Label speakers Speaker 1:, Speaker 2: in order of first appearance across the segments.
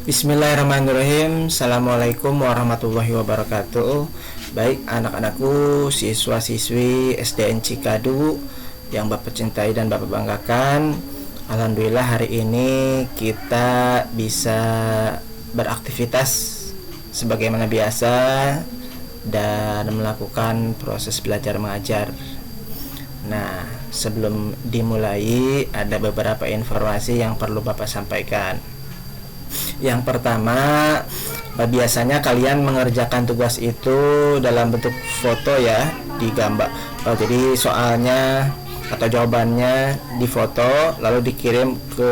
Speaker 1: Bismillahirrahmanirrahim. Assalamualaikum warahmatullahi wabarakatuh. Baik anak-anakku, siswa-siswi SDN Cikadu yang Bapak cintai dan Bapak banggakan, alhamdulillah hari ini kita bisa beraktivitas sebagaimana biasa dan melakukan proses belajar mengajar. Nah, sebelum dimulai ada beberapa informasi yang perlu Bapak sampaikan. Yang pertama, biasanya kalian mengerjakan tugas itu dalam bentuk foto ya, digambar. Jadi soalnya atau jawabannya difoto lalu dikirim ke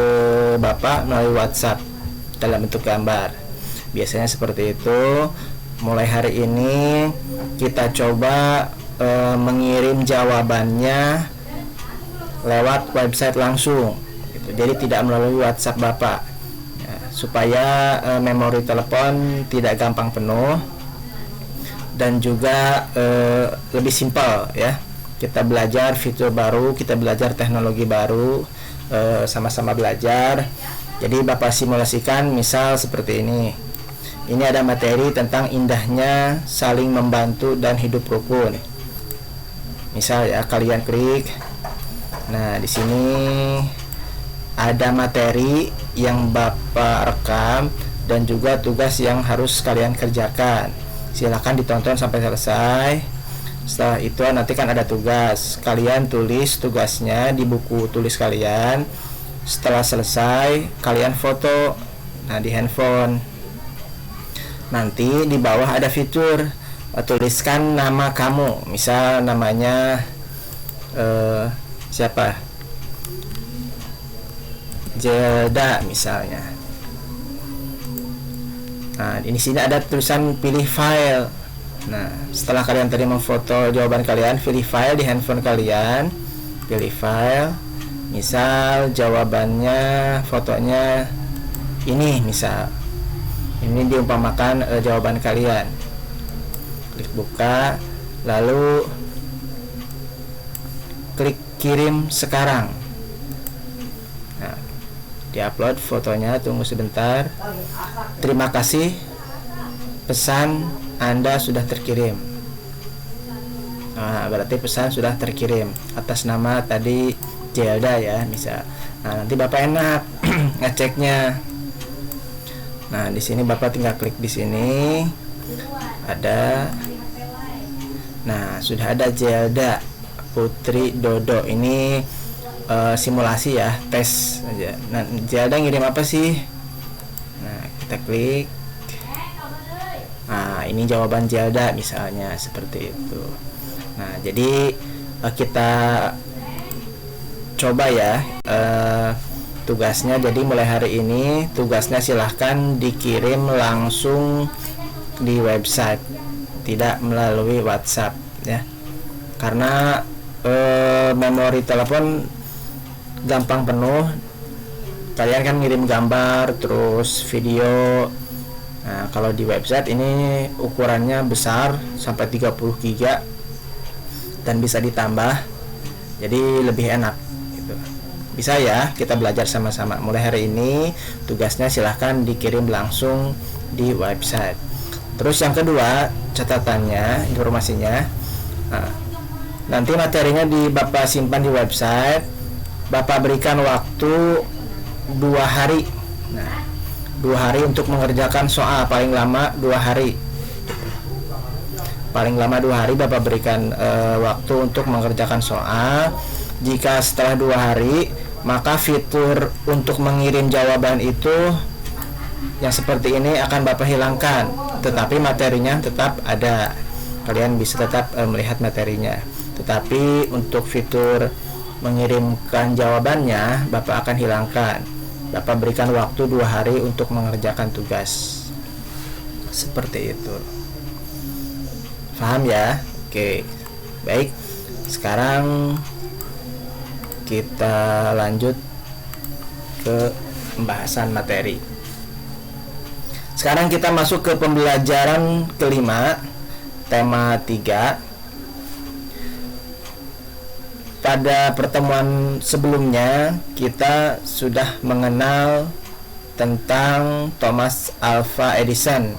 Speaker 1: Bapak melalui WhatsApp dalam bentuk gambar. Biasanya seperti itu. Mulai hari ini kita coba mengirim jawabannya lewat website langsung gitu. Jadi tidak melalui WhatsApp Bapak ya, supaya memori telepon tidak gampang penuh dan juga lebih simpel ya. Kita belajar fitur baru, kita belajar teknologi baru, sama-sama belajar. Jadi Bapak simulasikan misal seperti ini. Ini ada materi tentang indahnya saling membantu dan hidup rukun. Misal ya, kalian klik. Nah, di sini ada materi yang Bapak rekam dan juga tugas yang harus kalian kerjakan. Silakan ditonton sampai selesai. Setelah itu nanti kan ada tugas. Kalian tulis tugasnya di buku tulis kalian. Setelah selesai, kalian foto. Nah, di handphone. Nanti di bawah ada fitur tuliskan nama kamu, misal namanya siapa, Jelda misalnya. Nah, di sini ada tulisan pilih file. Nah, setelah kalian tadi memfoto jawaban kalian, pilih file di handphone kalian, pilih file. Misal jawabannya, fotonya ini misal. Ini diumpamakan jawaban kalian. Klik buka, lalu klik kirim sekarang. Nah, diupload fotonya, tunggu sebentar. Terima kasih, pesan Anda sudah terkirim. Nah, berarti pesan sudah terkirim atas nama tadi Jelda ya, misal. Nah, nanti Bapak enak ngeceknya. Nah, di sini Bapak tinggal klik di sini. Ada. Nah, sudah ada Jelda Putri Dodo. Ini simulasi ya, tes aja. Nah, Jelda ngirim apa sih? Nah, kita klik. Nah, ini jawaban Jelda misalnya seperti itu. Nah, jadi kita coba ya tugasnya. Jadi mulai hari ini tugasnya silahkan dikirim langsung di website, tidak melalui WhatsApp ya, karena memori telepon gampang penuh. Kalian kan ngirim gambar terus video. Nah, kalau di website ini ukurannya besar sampai 30 GB dan bisa ditambah, jadi lebih enak gitu. Bisa ya, kita belajar sama-sama. Mulai hari ini tugasnya silahkan dikirim langsung di website. Terus yang kedua, catatannya, informasinya, nanti materinya Bapak simpan di website. Bapak berikan waktu 2 hari. Nah, 2 hari untuk mengerjakan soal, paling lama 2 hari. Paling lama 2 hari Bapak berikan waktu untuk mengerjakan soal. Jika setelah 2 hari, maka fitur untuk mengirim jawaban itu yang seperti ini akan Bapak hilangkan, tetapi materinya tetap ada. Kalian bisa tetap melihat materinya, tetapi untuk fitur mengirimkan jawabannya Bapak akan hilangkan. Bapak berikan waktu 2 hari untuk mengerjakan tugas. Seperti itu. Paham ya? Oke. Baik. Sekarang kita lanjut ke pembahasan materi. Sekarang kita masuk ke pembelajaran kelima, tema 3. Pada pertemuan sebelumnya kita sudah mengenal tentang Thomas Alva Edison,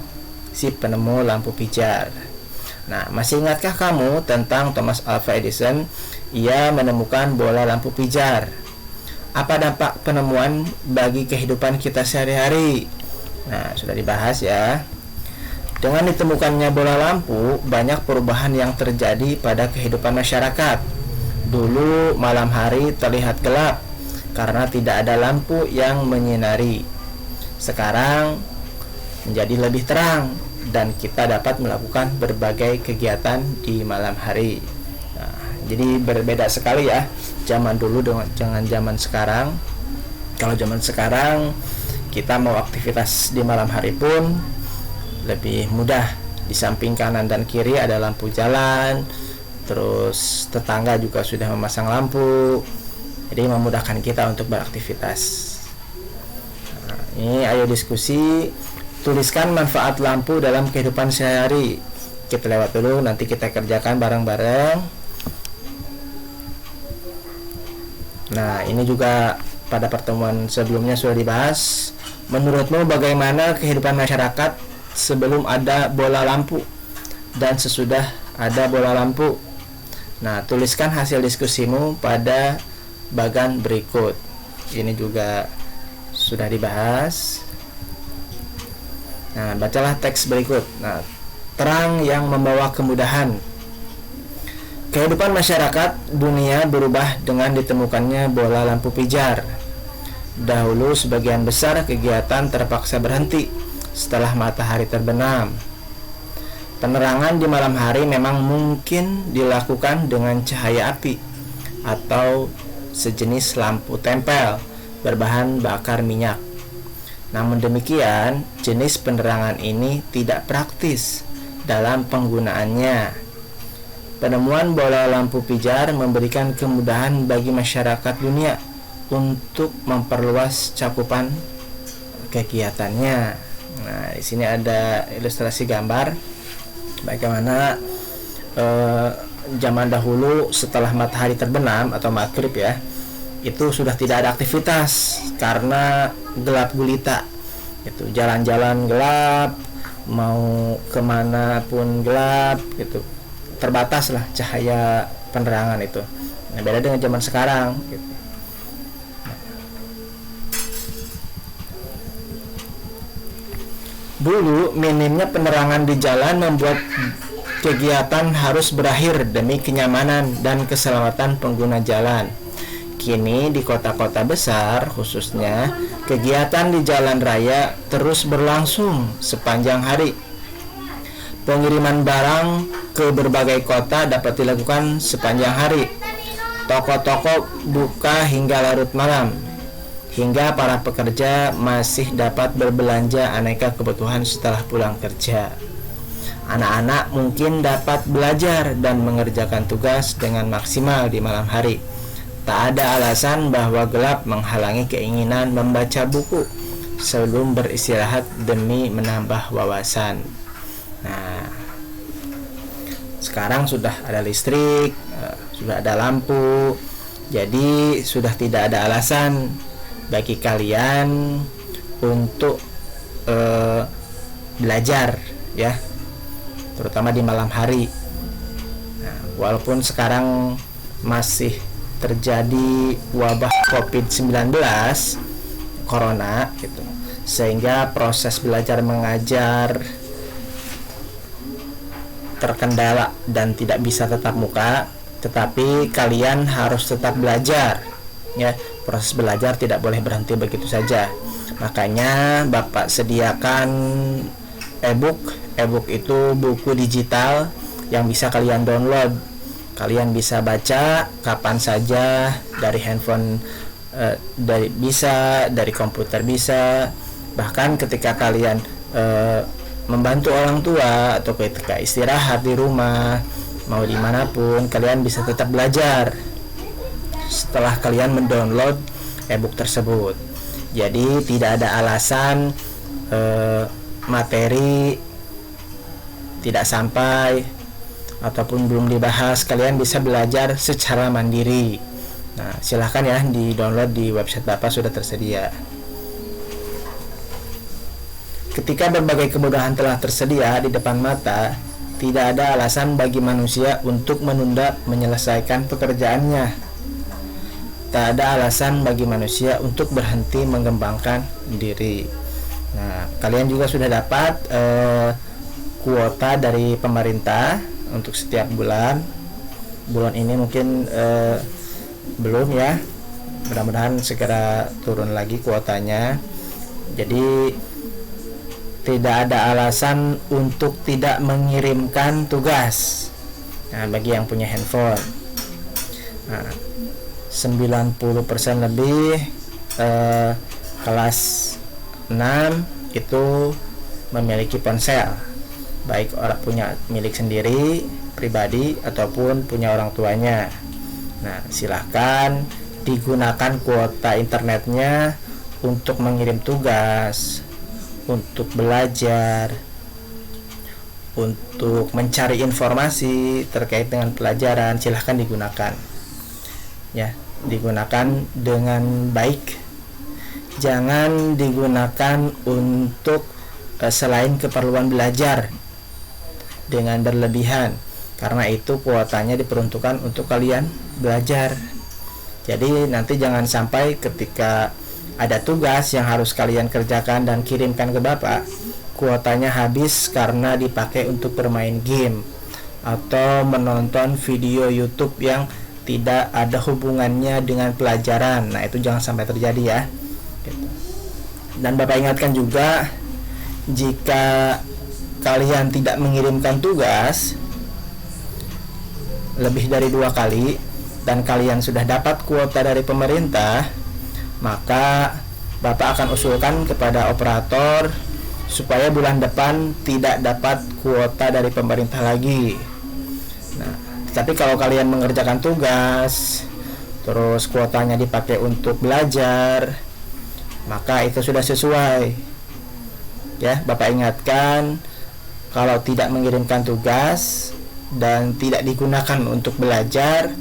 Speaker 1: si penemu lampu pijar. Nah, masih ingatkah kamu tentang Thomas Alva Edison? Ia menemukan bola lampu pijar. Apa dampak penemuan bagi kehidupan kita sehari-hari? Nah, sudah dibahas ya. Dengan ditemukannya bola lampu, banyak perubahan yang terjadi pada kehidupan masyarakat. Dulu malam hari terlihat gelap karena tidak ada lampu yang menyinari. Sekarang menjadi lebih terang dan kita dapat melakukan berbagai kegiatan di malam hari. Nah, jadi berbeda sekali ya zaman dulu dengan zaman sekarang. Kalau zaman sekarang kita mau aktivitas di malam hari pun lebih mudah. Di samping kanan dan kiri ada lampu jalan, terus tetangga juga sudah memasang lampu, jadi memudahkan kita untuk beraktivitas. Nah, ini ayo diskusi. Tuliskan manfaat lampu dalam kehidupan sehari-hari. Kita lewat dulu, nanti kita kerjakan bareng-bareng. Nah, ini juga pada pertemuan sebelumnya sudah dibahas. Menurutmu bagaimana kehidupan masyarakat sebelum ada bola lampu dan sesudah ada bola lampu? Nah, tuliskan hasil diskusimu pada bagan berikut. Ini juga sudah dibahas. Nah, bacalah teks berikut. Nah, terang yang membawa kemudahan. Kehidupan masyarakat dunia berubah dengan ditemukannya bola lampu pijar. Dahulu sebagian besar kegiatan terpaksa berhenti setelah matahari terbenam. Penerangan di malam hari memang mungkin dilakukan dengan cahaya api atau sejenis lampu tempel berbahan bakar minyak. Namun demikian, jenis penerangan ini tidak praktis dalam penggunaannya. Penemuan bola lampu pijar memberikan kemudahan bagi masyarakat dunia untuk memperluas cakupan kegiatannya. Nah, di sini ada ilustrasi gambar bagaimana zaman dahulu setelah matahari terbenam atau maghrib ya, itu sudah tidak ada aktivitas karena gelap gulita. Itu jalan-jalan gelap, mau kemana pun gelap gitu, terbatas lah cahaya penerangan itu. Nah, beda dengan zaman sekarang gitu. Dulu minimnya penerangan di jalan membuat kegiatan harus berakhir demi kenyamanan dan keselamatan pengguna jalan. Kini di kota-kota besar khususnya, kegiatan di jalan raya terus berlangsung sepanjang hari. Pengiriman barang ke berbagai kota dapat dilakukan sepanjang hari. Toko-toko buka hingga larut malam, hingga para pekerja masih dapat berbelanja aneka kebutuhan setelah pulang kerja. Anak-anak mungkin dapat belajar dan mengerjakan tugas dengan maksimal di malam hari. Tak ada alasan bahwa gelap menghalangi keinginan membaca buku sebelum beristirahat demi menambah wawasan. Nah, sekarang sudah ada listrik, sudah ada lampu, jadi sudah tidak ada alasan bagi kalian untuk belajar ya, terutama di malam hari. Nah, walaupun sekarang masih terjadi wabah COVID-19 corona gitu, sehingga proses belajar mengajar terkendala dan tidak bisa tatap muka, tetapi kalian harus tetap belajar ya. Proses belajar tidak boleh berhenti begitu saja. Makanya Bapak sediakan e-book itu buku digital yang bisa kalian download. Kalian bisa baca kapan saja dari handphone, dari komputer bisa, bahkan ketika kalian membantu orang tua atau ketika istirahat di rumah, mau dimanapun kalian bisa tetap belajar setelah kalian mendownload e-book tersebut. Jadi tidak ada alasan materi tidak sampai ataupun belum dibahas, kalian bisa belajar secara mandiri. Nah, silahkan ya di download di website Bapak sudah tersedia. ketika berbagai kemudahan telah tersedia di depan mata, tidak ada alasan bagi manusia untuk menunda menyelesaikan pekerjaannya. Tak ada alasan bagi manusia untuk berhenti mengembangkan diri. Nah, kalian juga sudah dapat kuota dari pemerintah untuk setiap bulan. Bulan ini mungkin belum ya. Mudah-mudahan segera turun lagi kuotanya. Jadi tidak ada alasan untuk tidak mengirimkan tugas. Nah, bagi yang punya handphone. Nah, 90% lebih kelas 6 itu memiliki ponsel, baik orang punya milik sendiri pribadi ataupun punya orang tuanya. Nah, silahkan digunakan kuota internetnya untuk mengirim tugas, untuk belajar, untuk mencari informasi terkait dengan pelajaran. Silahkan digunakan ya, digunakan dengan baik. Jangan digunakan untuk selain keperluan belajar dengan berlebihan, karena itu kuotanya diperuntukkan untuk kalian belajar. Jadi nanti jangan sampai ketika ada tugas yang harus kalian kerjakan dan kirimkan ke Bapak, kuotanya habis karena dipakai untuk bermain game atau menonton video YouTube yang tidak ada hubungannya dengan pelajaran. Nah, itu jangan sampai terjadi ya. Dan Bapak ingatkan juga, jika kalian tidak mengirimkan tugas lebih dari 2 kali dan kalian sudah dapat kuota dari pemerintah, maka Bapak akan usulkan kepada operator supaya bulan depan tidak dapat kuota dari pemerintah lagi. Nah, tapi kalau kalian mengerjakan tugas terus kuotanya dipakai untuk belajar, maka itu sudah sesuai ya. Bapak ingatkan, kalau tidak mengirimkan tugas dan tidak digunakan untuk belajar,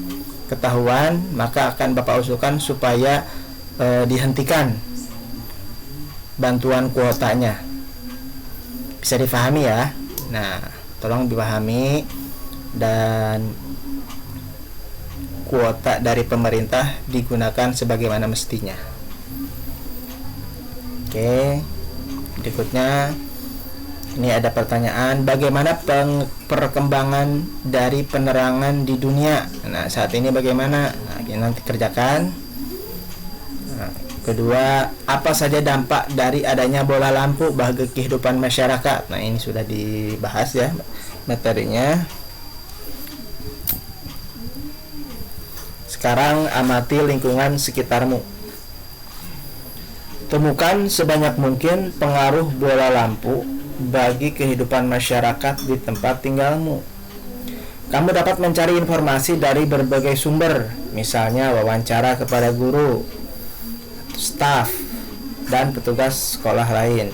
Speaker 1: ketahuan, maka akan Bapak usulkan supaya dihentikan bantuan kuotanya. Bisa difahami ya. Nah, tolong dipahami, dan kuota dari pemerintah digunakan sebagaimana mestinya. Oke, berikutnya ini ada pertanyaan, bagaimana perkembangan dari penerangan di dunia? Nah, saat ini bagaimana? Nah, nanti kerjakan. Nah, kedua, apa saja dampak dari adanya bola lampu bagi kehidupan masyarakat? Nah, ini sudah dibahas ya materinya. Sekarang amati lingkungan sekitarmu. Temukan sebanyak mungkin pengaruh bola lampu bagi kehidupan masyarakat di tempat tinggalmu. Kamu dapat mencari informasi dari berbagai sumber, misalnya wawancara kepada guru, staf, dan petugas sekolah lain.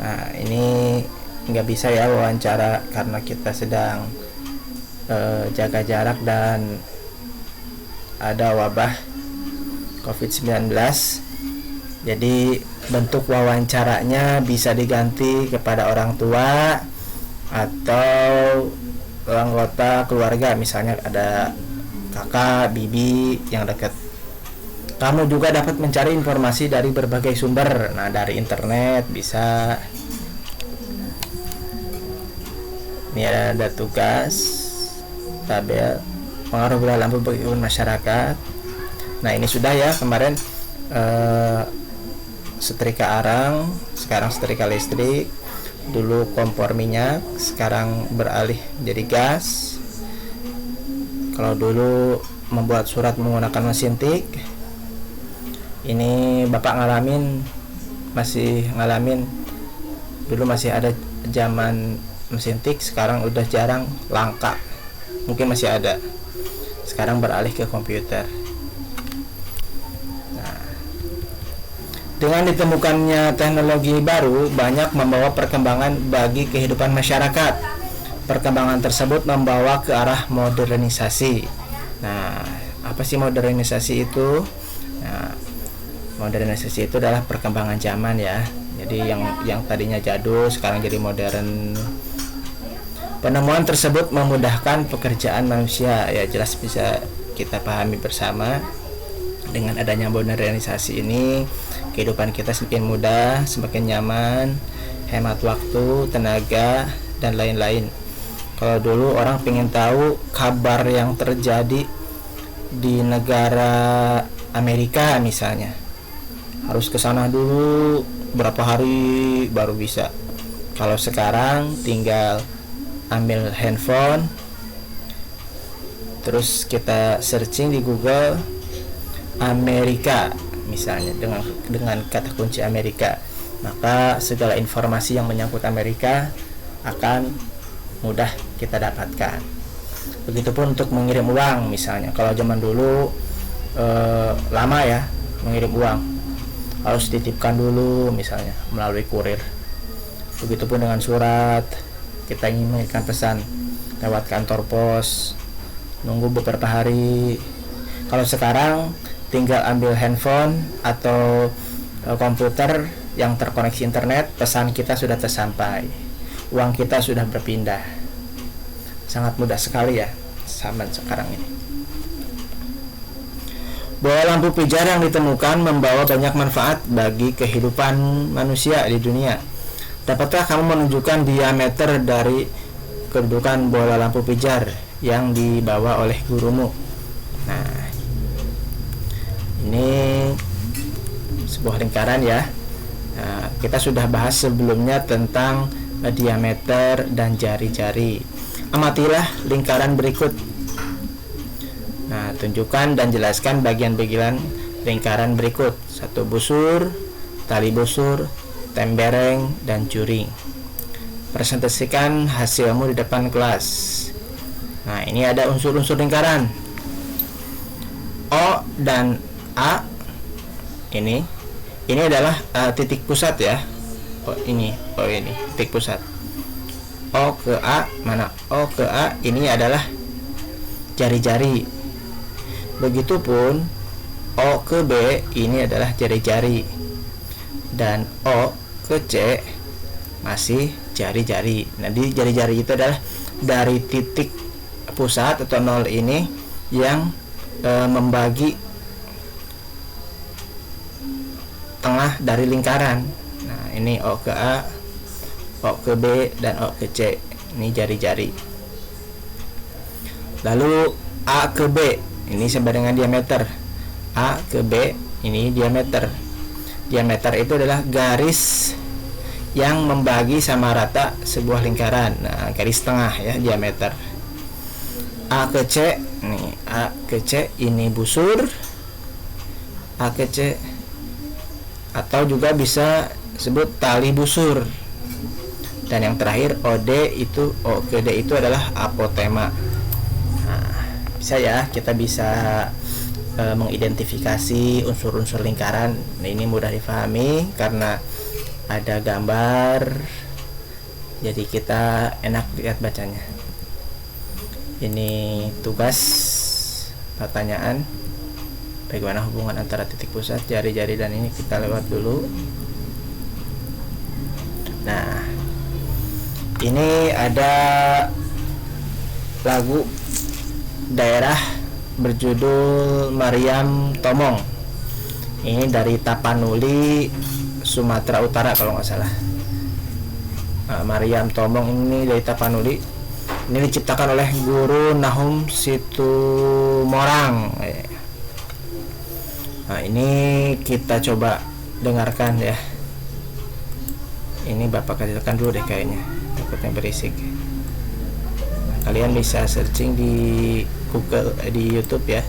Speaker 1: Nah, ini nggak bisa ya wawancara karena kita sedang jaga jarak dan ada wabah COVID-19. Jadi bentuk wawancaranya bisa diganti kepada orang tua atau anggota keluarga, misalnya ada kakak, bibi yang dekat. Kamu juga dapat mencari informasi dari berbagai sumber. Nah, dari internet bisa. Ini ada tugas tabel pengaruh bola lampu bagi masyarakat. Nah, ini sudah ya kemarin setrika arang, sekarang setrika listrik. Dulu kompor minyak, sekarang beralih jadi gas. Kalau dulu membuat surat menggunakan mesin tik, ini Bapak masih ngalamin. Dulu masih ada zaman mesin tik, sekarang udah jarang, langka. Mungkin masih ada. Sekarang beralih ke komputer. Nah, dengan ditemukannya teknologi baru, banyak membawa perkembangan bagi kehidupan masyarakat. Perkembangan tersebut membawa ke arah modernisasi. Nah, apa sih modernisasi itu? Nah, modernisasi itu adalah perkembangan zaman ya. Jadi yang tadinya jadul sekarang jadi modern. Penemuan tersebut memudahkan pekerjaan manusia, ya jelas bisa kita pahami bersama. Dengan adanya modernisasi ini, kehidupan kita semakin mudah, semakin nyaman, hemat waktu, tenaga, dan lain-lain. Kalau dulu orang pengen tahu kabar yang terjadi di negara Amerika misalnya, harus ke sana dulu berapa hari baru bisa. Kalau sekarang tinggal ambil handphone, terus kita searching di Google Amerika misalnya, dengan kata kunci Amerika, maka segala informasi yang menyangkut Amerika akan mudah kita dapatkan. Begitupun untuk mengirim uang misalnya. Kalau zaman dulu lama ya mengirim uang, harus dititipkan dulu misalnya melalui kurir. Begitupun dengan surat, kita ingin mengirimkan pesan lewat kantor pos, nunggu beberapa hari. Kalau sekarang tinggal ambil handphone atau komputer yang terkoneksi internet, pesan kita sudah tersampai, uang kita sudah berpindah. Sangat mudah sekali ya zaman sekarang ini. Bola lampu pijar yang ditemukan membawa banyak manfaat bagi kehidupan manusia di dunia. Dapatkah kamu menunjukkan diameter dari kedudukan bola lampu pijar yang dibawa oleh gurumu? Nah, ini sebuah lingkaran ya. Nah, kita sudah bahas sebelumnya tentang diameter dan jari-jari. Amatilah lingkaran berikut. Nah, tunjukkan dan jelaskan bagian-bagian lingkaran berikut: 1 busur, tali busur, tembereng, dan juring. Presentasikan hasilmu di depan kelas. Nah, ini ada unsur-unsur lingkaran. O dan A ini adalah titik pusat ya. Ini titik pusat. O ke A, mana O ke A ini adalah jari-jari. Begitupun O ke B ini adalah jari-jari, dan O ke C masih jari-jari. Nah, di jari-jari itu adalah dari titik pusat atau 0 ini yang membagi tengah dari lingkaran. Nah, ini O ke A, O ke B, dan O ke C. Ini jari-jari. Lalu A ke B ini sama dengan diameter. A ke B ini diameter. Diameter itu adalah garis yang membagi sama rata sebuah lingkaran. Nah, garis tengah ya, diameter. A ke C, nih A ke C ini busur. A ke C, atau juga bisa sebut tali busur. Dan yang terakhir OD itu, O ke D itu adalah apotema. Nah, bisa ya, kita bisa mengidentifikasi unsur-unsur lingkaran. Nah, ini mudah difahami karena ada gambar, jadi kita enak lihat bacanya. Ini tugas pertanyaan, bagaimana hubungan antara titik pusat, jari-jari, dan ini kita lewat dulu. Nah, ini ada lagu daerah berjudul Mariam Tomong. Ini dari Tapanuli, Sumatera Utara kalau nggak salah. Mariam Tomong ini dari Tapanuli. Ini diciptakan oleh Guru Nahum Situmorang. Nah, ini kita coba dengarkan ya. Ini Bapak kecilkan dulu deh kayaknya, takutnya berisik. Nah, kalian bisa searching di Google, di YouTube ya.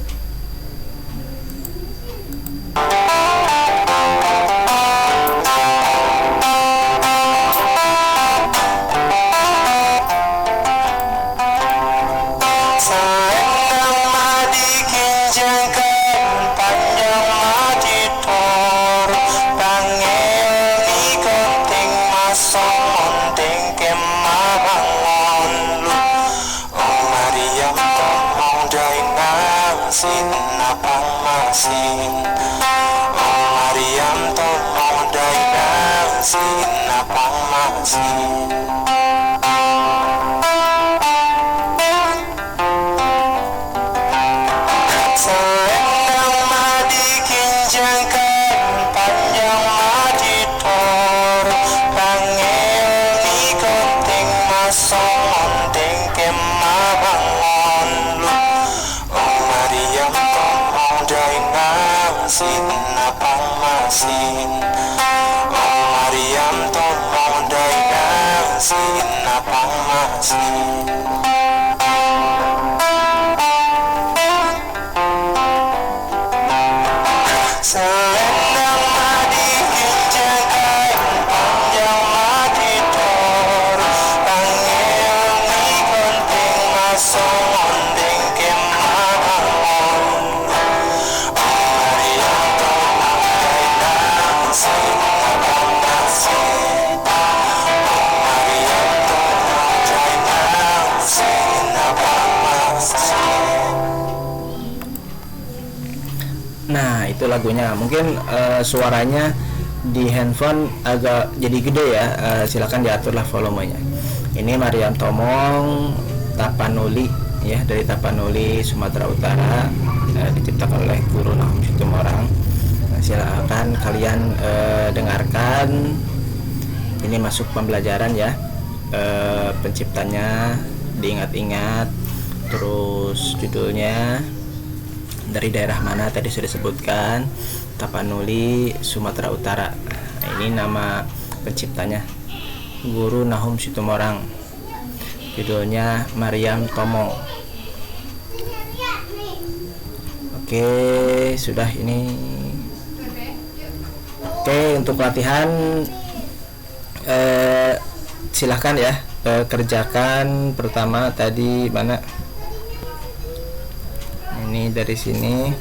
Speaker 1: Nah, itu lagunya. Mungkin suaranya di handphone agak jadi gede ya. Silakan diaturlah volumenya. Ini Mariam Tomong Tapanuli ya, dari Tapanuli, Sumatera Utara, diciptakan oleh Guru Nahum Situmorang. Silakan kalian dengarkan. Ini masuk pembelajaran ya. Penciptanya diingat-ingat, terus judulnya dari daerah mana tadi sudah disebutkan, Tapanuli, Sumatera Utara. Nah, ini nama penciptanya Guru Nahum Situmorang, judulnya Mariam Tomong. Oke, sudah ini. Oke, untuk latihan silahkan ya, kerjakan pertama tadi mana. Ini dari sini,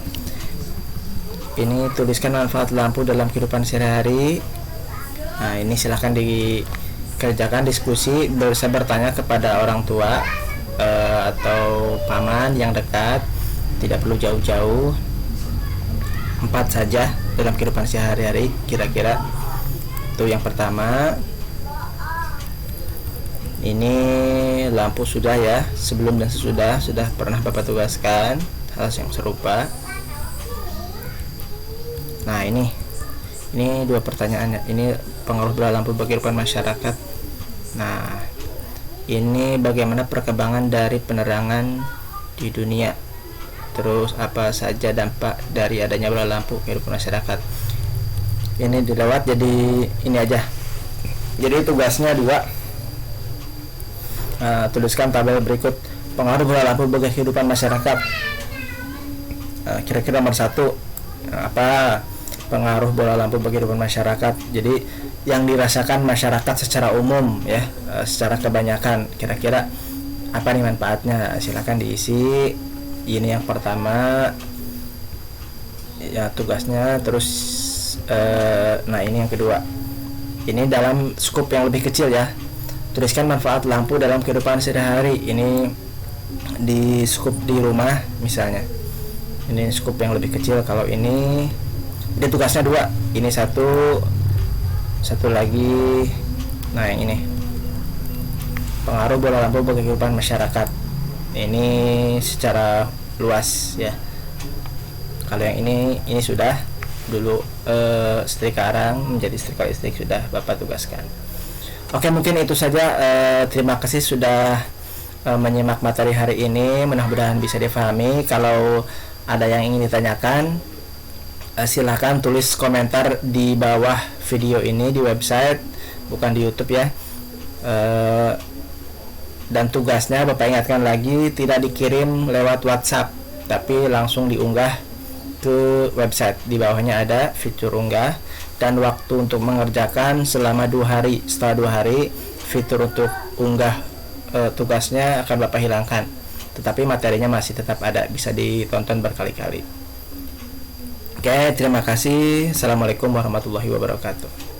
Speaker 1: ini tuliskan manfaat lampu dalam kehidupan sehari-hari. Nah, ini silahkan dikerjakan, diskusi, bisa bertanya kepada orang tua atau paman yang dekat, tidak perlu jauh-jauh. 4 saja dalam kehidupan sehari-hari kira-kira. Itu yang pertama. Ini lampu sudah ya, sebelum dan sesudah sudah pernah Bapak tugaskan hal yang serupa. Nah, ini 2 pertanyaannya. Ini pengaruh bola lampu bagi kehidupan masyarakat. Nah, ini bagaimana perkembangan dari penerangan di dunia. Terus apa saja dampak dari adanya bola lampu kehidupan masyarakat. Ini dilewat, jadi ini aja. Jadi tugasnya 2. Tuliskan tabel berikut pengaruh bola lampu bagi kehidupan masyarakat. Kira-kira nomor 1, apa pengaruh bola lampu bagi kehidupan masyarakat. Jadi yang dirasakan masyarakat secara umum ya, secara kebanyakan, kira-kira apa nih manfaatnya. Silakan diisi. Ini yang pertama ya tugasnya. Terus nah, ini yang kedua. Ini dalam skup yang lebih kecil ya. Tuliskan manfaat lampu dalam kehidupan sehari-hari. Ini di skup di rumah misalnya. Ini skup yang lebih kecil. Kalau ini tugasnya 2. Ini satu lagi. Nah, yang ini pengaruh bola lampu bagi kehidupan masyarakat. Ini secara luas ya. Kalau yang ini sudah dulu setrika arang menjadi setrika listrik sudah Bapak tugaskan. Oke, mungkin itu saja. Terima kasih sudah menyimak materi hari ini. Mudah-mudahan bisa difahami. Kalau ada yang ingin ditanyakan, silahkan tulis komentar di bawah video ini di website, bukan di YouTube ya. Dan tugasnya Bapak ingatkan lagi, tidak dikirim lewat WhatsApp, tapi langsung diunggah ke website. Di bawahnya ada fitur unggah, dan waktu untuk mengerjakan selama 2 hari. Setelah 2 hari, fitur untuk unggah tugasnya akan Bapak hilangkan, tetapi materinya masih tetap ada, bisa ditonton berkali-kali. Oke, terima kasih. Assalamualaikum warahmatullahi wabarakatuh.